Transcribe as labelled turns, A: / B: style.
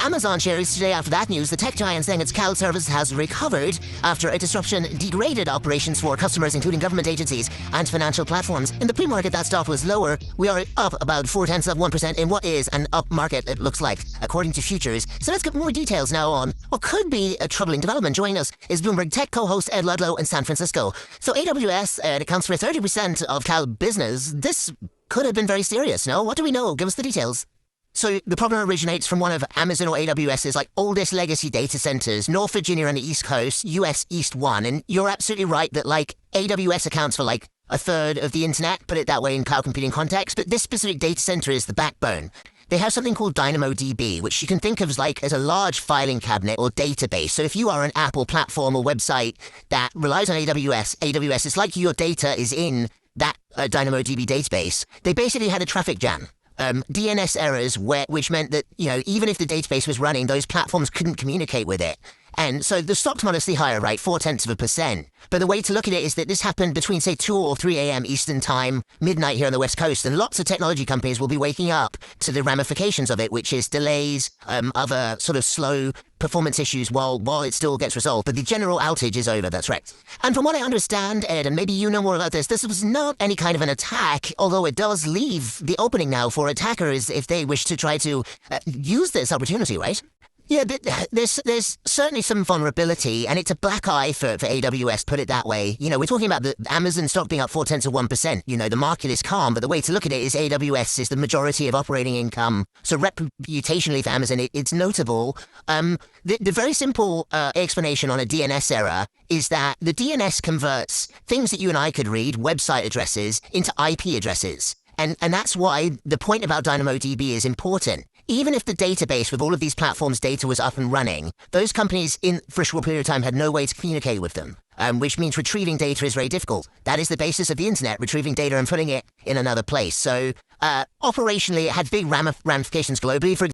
A: Amazon shares today after that news, the tech giant saying its cloud service has recovered after a disruption degraded operations for customers, including government agencies and financial platforms. In the pre-market, that stock was lower. We are up about 0.4% in what is an up market, it looks like, according to futures. So let's get more details now on what could be a troubling development. Joining us is Bloomberg Tech co-host Ed Ludlow in San Francisco. So AWS accounts for 30% of cloud business. This could have been very serious, no? What do we know? Give us the details. So the problem originates from one of Amazon or AWS's oldest legacy data centers, North Virginia on the East Coast, US East 1. And you're absolutely right that AWS accounts for a third of the internet, put it that way in cloud computing context, but this specific data center is the backbone. They have something called dynamodb, which you can think of as a large filing cabinet or database. So if you are an app or platform or website that relies on AWS, it's like your data is in that dynamodb database. They basically had a traffic jam. DNS errors, which meant that, even if the database was running, those platforms couldn't communicate with it. And so the stock's modestly higher, right? 0.4%. But the way to look at it is that this happened between, say, 2 or 3 a.m. Eastern time, midnight here on the West Coast. And lots of technology companies will be waking up to the ramifications of it, which is delays, other sort of slow performance issues while it still gets resolved. But the general outage is over, that's right. And from what I understand, Ed, and maybe you know more about this was not any kind of an attack, although it does leave the opening now for attackers if they wish to try to use this opportunity, right? Yeah, but there's certainly some vulnerability, and it's a black eye for AWS, put it that way. We're talking about the Amazon stock being up 0.4%. The market is calm, but the way to look at it is AWS is the majority of operating income. So reputationally for Amazon, it's notable. The very simple explanation on a DNS error is that the DNS converts things that you and I could read, website addresses, into IP addresses. And that's why the point about DynamoDB is important. Even if the database with all of these platforms' data was up and running, those companies for a short period of time had no way to communicate with them, which means retrieving data is very difficult. That is the basis of the internet, retrieving data and putting it in another place. So operationally, it had big ramifications globally. For